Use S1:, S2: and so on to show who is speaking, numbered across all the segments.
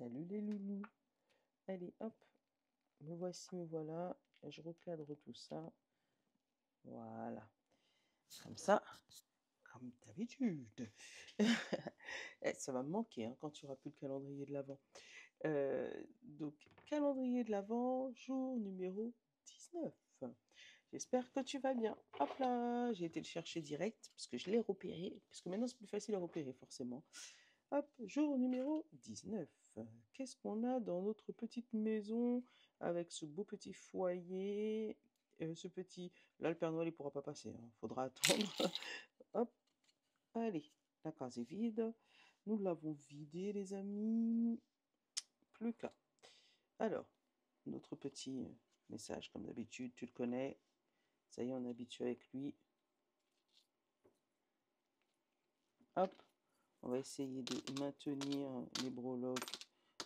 S1: Salut les loulous. Allez, hop, me voici, me voilà. Je recadre tout ça. Voilà. Comme ça, comme d'habitude. Ça va me manquer hein, quand tu auras plus le calendrier de l'Avent. Donc, calendrier de l'Avent, jour numéro 19. J'espère que tu vas bien. Hop là, j'ai été le chercher direct parce que je l'ai repéré. Parce que maintenant, c'est plus facile à repérer, forcément. Hop, jour numéro 19. Qu'est-ce qu'on a dans notre petite maison avec ce beau petit foyer, ce petit... Là, le Père Noël, il pourra pas passer, hein. Faudra attendre. Hop, allez, la case est vide. Nous l'avons vidée, les amis. Plus qu'à. Alors, notre petit message, comme d'habitude, tu le connais. Ça y est, on est habitué avec lui. Hop, on va essayer de maintenir les breloques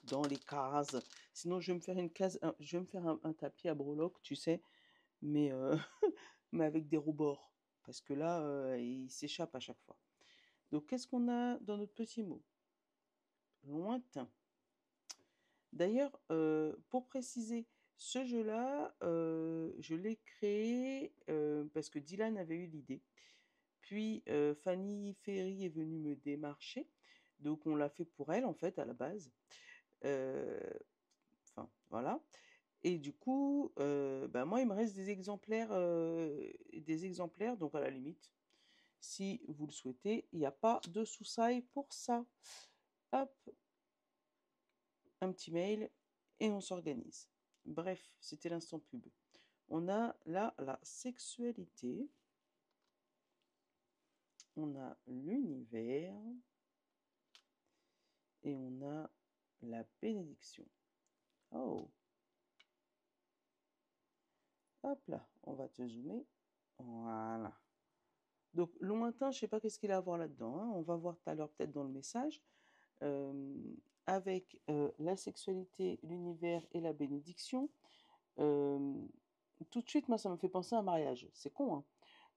S1: dans les cases. Sinon, je vais me faire une case, je vais me faire un tapis à breloques, tu sais, mais, mais avec des rebords. Parce que là, il s'échappe à chaque fois. Donc, qu'est-ce qu'on a dans notre petit mot? Lointain. D'ailleurs, pour préciser, ce jeu-là, je l'ai créé parce que Dylan avait eu l'idée. Puis Fanny Ferry est venue me démarcher. Donc on l'a fait pour elle en fait à la base. Enfin voilà. Et du coup, bah, moi il me reste des exemplaires, donc à la limite, si vous le souhaitez, il n'y a pas de sous-saille pour ça. Hop, un petit mail et on s'organise. Bref, c'était l'instant pub. On a là la sexualité, on a l'univers et on a la bénédiction. Oh, hop là, on va te zoomer. Voilà. Donc, lointain, je ne sais pas qu'est-ce qu'il a à voir là-dedans, hein. On va voir tout à l'heure peut-être dans le message. Avec la sexualité, l'univers et la bénédiction. Euh, Tout de suite, moi, ça me fait penser à un mariage. C'est con, hein.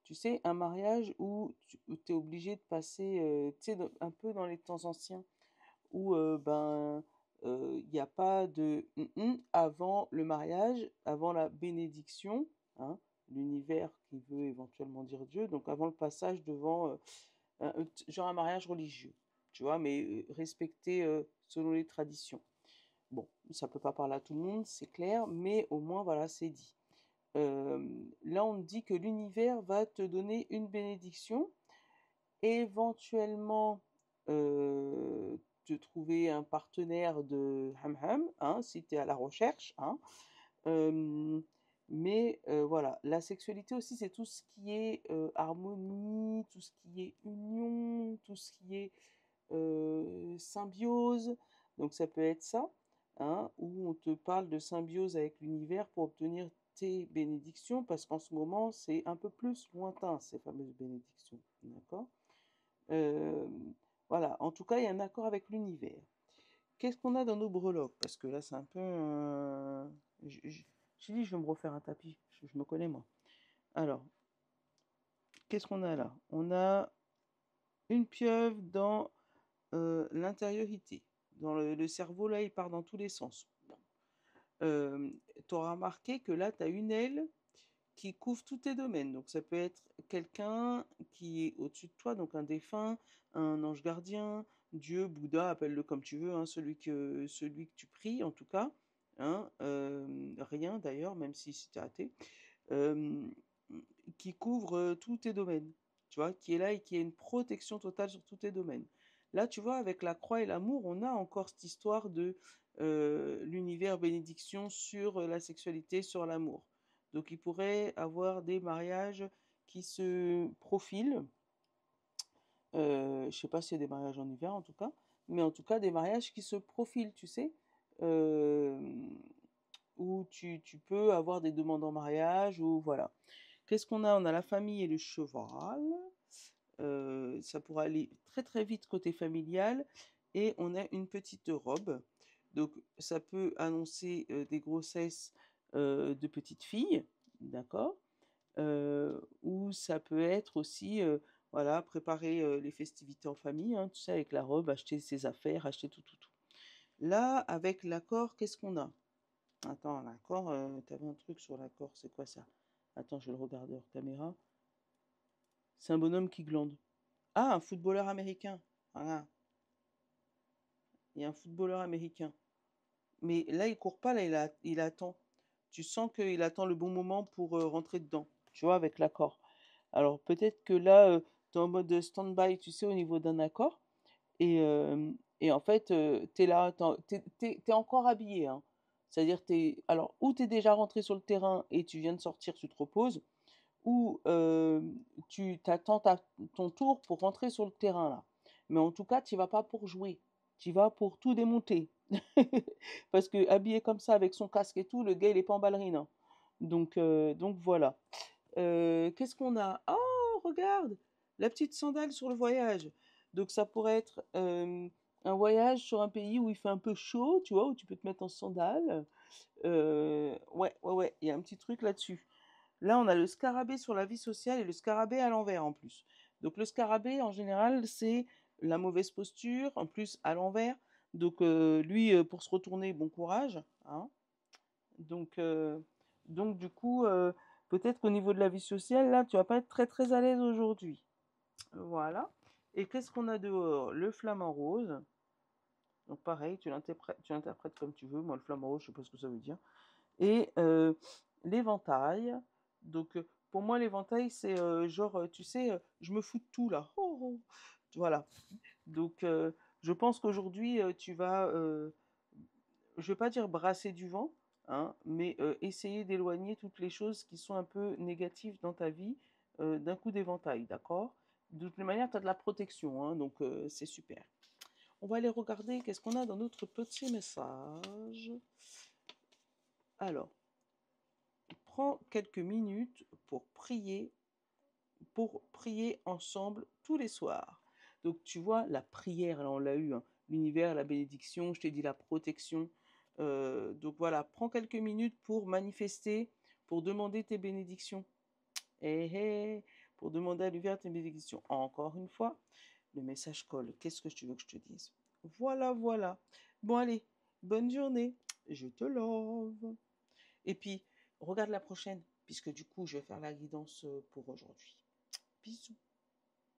S1: Tu sais, un mariage où tu es obligé de passer, tu sais, un peu dans les temps anciens, où ben il n'y a pas de avant le mariage, avant la bénédiction, hein, l'univers qui veut éventuellement dire Dieu, donc avant le passage devant genre un mariage religieux, tu vois, mais respecté selon les traditions. Bon, ça peut pas parler à tout le monde, c'est clair, mais au moins voilà, c'est dit. Là, on dit que l'univers va te donner une bénédiction, éventuellement te trouver un partenaire de ham-ham, hein, si tu es à la recherche. Hein. Mais voilà, la sexualité aussi, c'est tout ce qui est harmonie, tout ce qui est union, tout ce qui est symbiose. Donc ça peut être ça, hein, où on te parle de symbiose avec l'univers pour obtenir tes bénédictions, parce qu'en ce moment, c'est un peu plus lointain, ces fameuses bénédictions. D'accord? Euh, voilà, en tout cas, il y a un accord avec l'univers. Qu'est-ce qu'on a dans nos breloques? Parce que là, c'est un peu... J'ai dit, je vais me refaire un tapis. Je me connais, moi. Alors, qu'est-ce qu'on a là? On a une pieuvre dans l'intériorité. Dans le cerveau, là, il part dans tous les sens. Tu auras remarqué que là, tu as une aile qui couvre tous tes domaines. Donc ça peut être quelqu'un qui est au-dessus de toi, donc un défunt, un ange gardien, Dieu, Bouddha, appelle-le comme tu veux, hein, celui que tu pries en tout cas. Hein, rien d'ailleurs, même si c'était athée, euh, qui couvre tous tes domaines, tu vois, qui est là et qui a une protection totale sur tous tes domaines. Là, tu vois, avec la croix et l'amour, on a encore cette histoire de l'univers bénédiction sur la sexualité, sur l'amour. Donc, il pourrait avoir des mariages qui se profilent. Je ne sais pas s'il y a des mariages en hiver, en tout cas. Mais en tout cas, des mariages qui se profilent, tu sais. Euh, Où tu peux avoir des demandes en mariage, ou voilà. Qu'est-ce qu'on a? On a la famille et le cheval. Ça pourra aller très très vite côté familial. Et on a une petite robe. Donc ça peut annoncer des grossesses de petites filles, d'accord? Ou ça peut être aussi, voilà, préparer les festivités en famille, hein, tu sais, avec la robe, acheter ses affaires, acheter tout, tout, tout. Là, avec l'accord, qu'est-ce qu'on a? Attends, l'accord, t'avais un truc sur l'accord, c'est quoi ça? Attends, je vais le regarder hors caméra. C'est un bonhomme qui glande. Ah, un footballeur américain. Voilà, il y a un footballeur américain. Mais là, il court pas, là, il attend. Tu sens qu'il attend le bon moment pour rentrer dedans, tu vois, avec l'accord. Alors peut-être que là, tu es en mode stand-by, tu sais, au niveau d'un accord. Et, euh, et en fait, tu es là, t'es encore habillé, hein. C'est-à-dire, alors, ou tu es déjà rentré sur le terrain et tu viens de sortir, tu te reposes, ou tu t'attends ton tour pour rentrer sur le terrain, là. Mais en tout cas, tu vas pas pour jouer, tu vas pour tout démonter. Parce que habillé comme ça, avec son casque et tout, le gars, il est pas en ballerine, hein. Donc voilà. Qu'est-ce qu'on a? Oh, regarde, la petite sandale sur le voyage. Donc ça pourrait être un voyage sur un pays où il fait un peu chaud, tu vois, où tu peux te mettre en sandales. Ouais, il y a un petit truc là-dessus. Là, on a le scarabée sur la vie sociale et le scarabée à l'envers en plus. Donc le scarabée, en général, c'est la mauvaise posture, en plus à l'envers. Donc lui, pour se retourner, bon courage, hein. Donc, euh, donc du coup, peut-être qu'au niveau de la vie sociale, là, tu vas pas être très très à l'aise aujourd'hui. Voilà. Et qu'est-ce qu'on a dehors? Le flamant rose. Donc pareil, tu l'interprètes comme tu veux. Moi, le flamant rose, je sais pas ce que ça veut dire. Et l'éventail. Donc pour moi, l'éventail, c'est genre, tu sais, je me fous de tout là. Oh, oh. Voilà. Donc je pense qu'aujourd'hui, tu vas je vais pas dire brasser du vent, hein, mais essayer d'éloigner toutes les choses qui sont un peu négatives dans ta vie d'un coup d'éventail, d'accord? De toute manière, tu as de la protection, hein, donc c'est super. On va aller regarder qu'est-ce qu'on a dans notre petit message. Alors, prends quelques minutes pour prier ensemble tous les soirs. Donc tu vois, la prière, là on l'a eu, hein, l'univers, la bénédiction, je t'ai dit la protection. Donc voilà, prends quelques minutes pour manifester, pour demander tes bénédictions. Eh, eh, pour demander à l'univers tes bénédictions. Encore une fois, le message colle. Qu'est-ce que tu veux que je te dise? Voilà, voilà. Bon allez, bonne journée. Je te love. Et puis, regarde la prochaine, puisque du coup, je vais faire la guidance pour aujourd'hui. Bisous.